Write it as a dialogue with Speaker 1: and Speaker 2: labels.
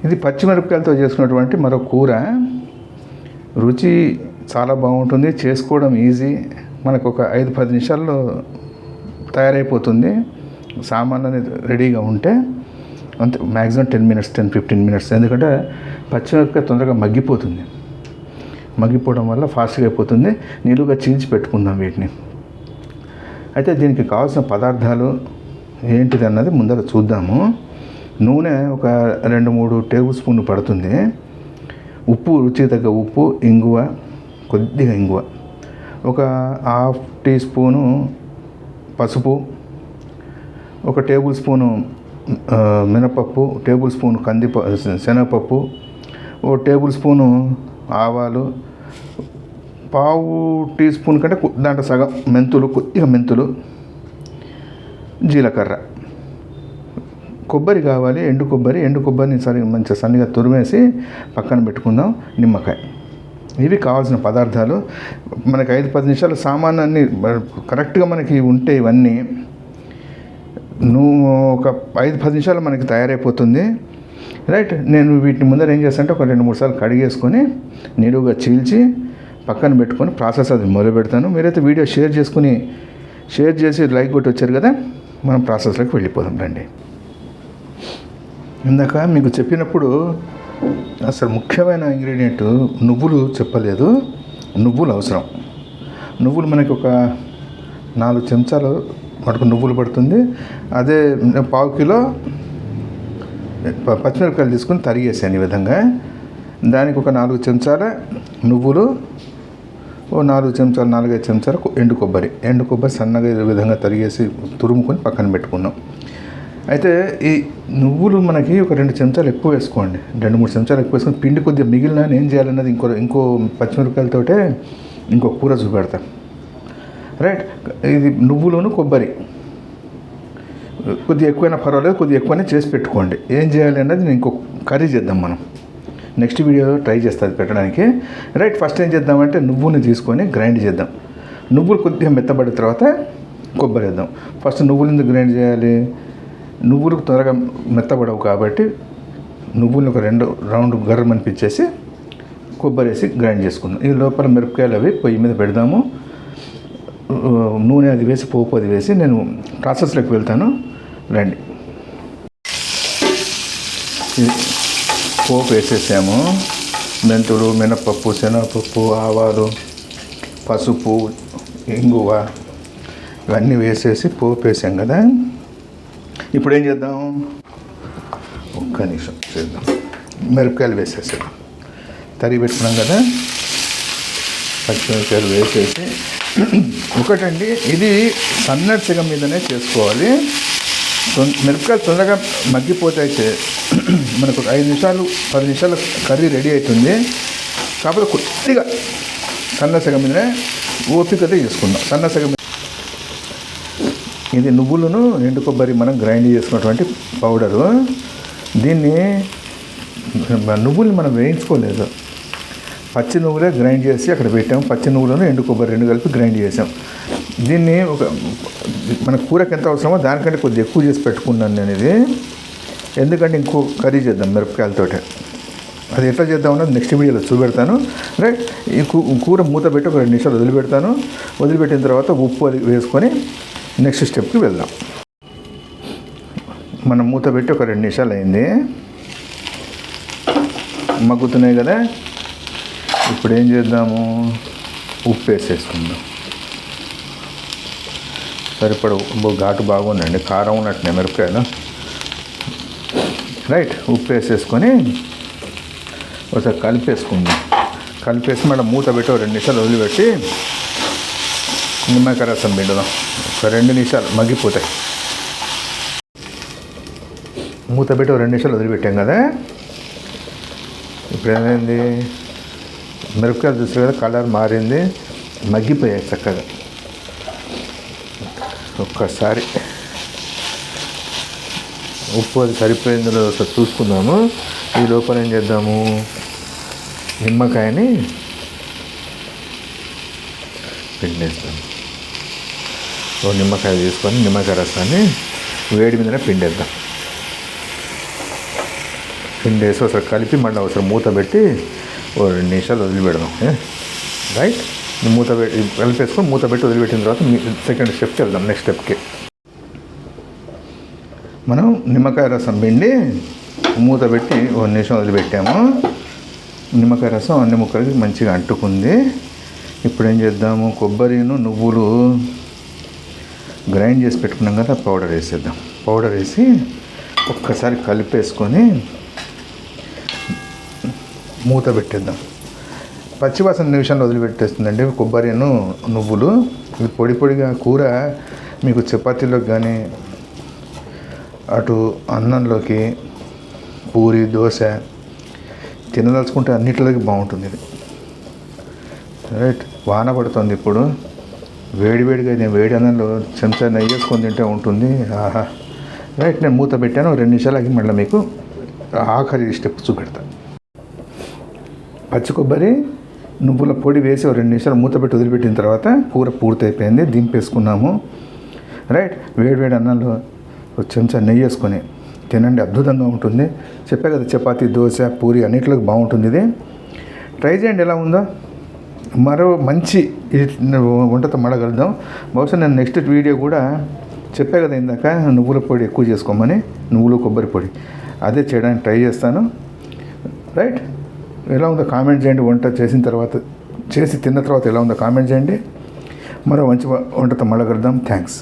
Speaker 1: ఇది పచ్చిమిరపకాయలతో చేసుకున్నటువంటి మరో కూర. రుచి చాలా బాగుంటుంది, చేసుకోవడం ఈజీ. మనకు ఒక 5-10 నిమిషాల్లో తయారైపోతుంది. సామాన్లు అనేది రెడీగా ఉంటే అంతే, మ్యాక్సిమం 10 మినిట్స్ 10-15 మినిట్స్. ఎందుకంటే పచ్చిమిరపకాయ తొందరగా మగ్గిపోతుంది. మగ్గిపోవడం వల్ల ఫాస్ట్గా అయిపోతుంది. నిలువుగా చీల్చి పెట్టుకుందాం వీటిని. అయితే దీనికి కావాల్సిన పదార్థాలు ఏంటిది అన్నది ముందర చూద్దాము. నూనె ఒక 2-3 టేబుల్ స్పూన్లు పడుతుంది. ఉప్పు, రుచికి తగ్గ ఉప్పు, ఇంగువ, కొద్దిగా ఇంగువ, ఒక 1/2 టీ స్పూను పసుపు, ఒక టేబుల్ స్పూను మినపప్పు, టేబుల్ స్పూన్ శనగపప్పు, ఓ టేబుల్ స్పూను ఆవాలు, 1/2 టీ స్పూన్ కంటే దాంట్లో సగం మెంతులు, కొద్దిగా మెంతులు, జీలకర్ర, కొబ్బరి కావాలి, ఎండు కొబ్బరిని మంచిగా సన్నగా తురిమేసి పక్కన పెట్టుకుందాం, నిమ్మకాయ. ఇవి కావాల్సిన పదార్థాలు. మనకి 5-10 నిమిషాలు సామాన్యాన్ని కరెక్ట్గా మనకి ఉంటే ఇవన్నీ ఒక 5-10 నిమిషాలు మనకి తయారైపోతుంది. రైట్. నేను వీటిని ముందర ఏం చేస్తానంటే ఒక 2-3 సార్లు కడిగేసుకొని నిలువుగా చీల్చి పక్కన పెట్టుకొని ప్రాసెస్ అది మొదలు పెడతాను. మీరైతే వీడియో షేర్ చేసి లైక్ కొట్టి వచ్చారు కదా, మనం ప్రాసెస్లోకి వెళ్ళిపోదాం రండి. ఇందాక మీకు చెప్పినప్పుడు అసలు ముఖ్యమైన ఇంగ్రీడియంట్ నువ్వులు చెప్పలేదు. నువ్వులు అవసరం. నువ్వులు మనకి ఒక 4 చెంచాలు మటుకు నువ్వులు పడుతుంది. అదే 1/2 కిలో పచ్చిమిరపకాయలు తీసుకుని తరిగేసాను ఈ విధంగా. దానికి ఒక 4 చెంచాల నువ్వులు, ఓ 4 చెంచాలు 4-5 చెంచాలు ఎండు కొబ్బరి సన్నగా ఈ విధంగా తరిగేసి తురుముకొని పక్కన పెట్టుకున్నాం. అయితే ఈ నువ్వులు మనకి ఒక 2 చెంచాలు ఎక్కువ వేసుకోండి, 2-3 చెంచాలు ఎక్కువ వేసుకొని పిండి కొద్దిగా మిగిలిన ఏం చేయాలన్నది ఇంకో పచ్చిమిరపకాయలతోటే ఇంకో కూర చూపెడతాం. రైట్. ఇది నువ్వులను కొబ్బరి కొద్దిగా ఎక్కువైనా పర్వాలేదు, కొద్దిగా ఎక్కువనే చేసి పెట్టుకోండి. ఏం చేయాలి అన్నది ఇంకో కర్రీ చేద్దాం మనం, నెక్స్ట్ వీడియోలో ట్రై చేస్తుంది పెట్టడానికి. రైట్. ఫస్ట్ ఏం చేద్దామంటే నువ్వుని తీసుకొని గ్రైండ్ చేద్దాం. నువ్వులు కొద్దిగా మెత్తబడిన తర్వాత కొబ్బరి వేద్దాం. ఫస్ట్ నువ్వులు ఎందుకు గ్రైండ్ చేయాలి? నువ్వులు త్వరగా మెత్తబడవు కాబట్టి నువ్వులు ఒక 2 రౌండ్ గర్రం అనిపించేసి కొబ్బరి వేసి గ్రైండ్ చేసుకుందాం. ఈ లోపల మిరపకాయలు అవి పొయ్యి మీద పెడదాము. నూనె అది వేసి, పోపు అది వేసి నేను ప్రాసెస్లోకి వెళ్తాను రండి. పోపు వేసేసాము. మెంతులు, మినపప్పు, శనగపప్పు, ఆవాలు, పసుపు, ఇంగువ ఇవన్నీ వేసేసి పోపు వేసాం కదా. ఇప్పుడు ఏం చేద్దాం? ఒక్క నిమిషం చేద్దాం. మిరపకాయలు వేసేసాం, తరిగి పెట్టుకున్నాం కదా. పచ్చిమిరపకాయలు వేసేసి ఒకటండి, ఇది సన్నటి సెగ మీదనే చేసుకోవాలి. మిరపకాయలు తొందరగా మగ్గిపోతే అయితే మనకు 5 నిమిషాలు 10 నిమిషాలు కర్రీ రెడీ అవుతుంది. కాకపోతే కొద్దిగా సన్న సెగ మీదనే ఓపికతో చేసుకుందాం. సన్న సెగ మీద ఇది నువ్వులను ఎండు కొబ్బరి మనం గ్రైండ్ చేసుకున్నటువంటి పౌడరు. దీన్ని నువ్వుల్ని మనం వేయించుకోలేదు, పచ్చి నువ్వులే గ్రైండ్ చేసి అక్కడ పెట్టాము. పచ్చి నువ్వులను ఎండు కొబ్బరి 2 కలిపి గ్రైండ్ చేసాం. దీన్ని మన కూరకి ఎంత అవసరమో దానికంటే కొద్దిగా ఎక్కువ చేసి పెట్టుకున్నాను నేను ఇది. ఎందుకంటే ఇంకో కర్రీ చేద్దాం మిరపకాయలతోటే. అది ఎట్లా చేద్దామన్నది నెక్స్ట్ వీడియోలో చూపెడతాను. రైట్. ఈ కూర మూత పెట్టి ఒక 2 నిమిషాలు వదిలిపెడతాను. వదిలిపెట్టిన తర్వాత ఉప్పు అది వేసుకొని నెక్స్ట్ స్టెప్కి వెళ్దాం. మనం మూత పెట్టి ఒక 2 నిమిషాలు అయింది, మగ్గుతున్నాయి కదా. ఇప్పుడు ఏం చేద్దాము? ఉప్పు వేసేసుకుందాం. సరిపడ ఘాటు బాగుందండి, కారం ఉన్నట్టునే మిరపకాయలు. రైట్. ఉప్పు వేసేసుకొని ఒకసారి కలిపేసుకుందాం. కలిపేసి మళ్ళీ మూత పెట్టి 2 నిమిషాలు వదిలిపెట్టి నిమ్మకాయ రసం పిండుదాం. ఒక 2 నిమిషాలు మగ్గిపోతాయి. మూత పెట్టి 2 నిమిషాలు వదిలిపెట్టాం కదా. ఇప్పుడు ఏమైంది? మిరపకాయలు చూసారు కదా, కలర్ మారింది, మగ్గిపోయాయి చక్కగా. ఒక్కసారి ఉప్పు అది సరిపోయిందో ఒకసారి చూసుకుందాము. ఈ లోపల ఏం చేద్దాము? నిమ్మకాయని పిండేస్తాము. నిమ్మకాయ తీసుకొని నిమ్మకాయ రసాన్ని వేడి మీదనే పిండేద్దాం. పిండి వేసి ఒకసారి కలిపి మళ్ళీ ఒకసారి మూత పెట్టి ఓ 2 నిమిషాలు వదిలిపెడదాం. రైట్, మూత పెట్టి కలిపేసుకొని మూత పెట్టి వదిలిపెట్టిన తర్వాత సెకండ్ స్టెప్కి వెళ్దాం. నెక్స్ట్ స్టెప్కి మనం నిమ్మకాయ రసం పిండి మూత పెట్టి 1 నిమిషం వదిలిపెట్టాము. నిమ్మకాయ రసం అన్ని ముక్కలకి మంచిగా అంటుకుంది. ఇప్పుడు ఏం చేద్దాము, కొబ్బరిను నువ్వులు గ్రైండ్ చేసి పెట్టుకున్నాం కదా, పౌడర్ వేసేద్దాం. పౌడర్ వేసి ఒక్కసారి కలిపేసుకొని మూత పెట్టేద్దాం. పచ్చివాసన నిమిషాలు వదిలిపెట్టేస్తుందండి కొబ్బరిను నువ్వులు. ఇది పొడి పొడిగా కూర మీకు చపాతీలోకి కానీ అటు అన్నంలోకి పూరి దోశ తినదలుచుకుంటే అన్నిటిలోకి బాగుంటుంది ఇది. రైట్, వాన పడుతుంది ఇప్పుడు. వేడివేడిగా నేను వేడి అన్నంలో చెంచా నెయ్యి వేసుకొని తింటే ఉంటుంది. ఆహా. రైట్, నేను మూత పెట్టాను. 2 నిమిషాలకి మళ్ళీ మీకు ఆఖరి స్టెప్ చూపెడతాను. పచ్చి కొబ్బరి నువ్వుల పొడి వేసి 2 నిమిషాలు మూత పెట్టి వదిలిపెట్టిన తర్వాత కూర పూర్తయిపోయింది. దింపేసుకున్నాము. రైట్, వేడి అన్నంలో ఒక చెంచా నెయ్యి వేసుకొని తినండి, అద్భుతంగా ఉంటుంది. చెప్పే కదా, చపాతీ దోశ పూరి అన్నింటిలోకి బాగుంటుంది ఇది. ట్రై చేయండి ఎలా ఉందో. మరో మంచి వంటతో మడగలుద్దాం. బహుశా నేను నెక్స్ట్ వీడియో కూడా చెప్పే కదా ఇందాక, నువ్వుల పొడి ఎక్కువ చేసుకోమని, నువ్వులు కొబ్బరి పొడి అదే చేయడానికి ట్రై చేస్తాను. రైట్, ఎలా ఉందో కామెంట్ చేయండి. వంట చేసి తిన్న తర్వాత ఎలా ఉందో కామెంట్ చేయండి. మరో మంచి వంటతో మడగలుద్దాం. థ్యాంక్స్.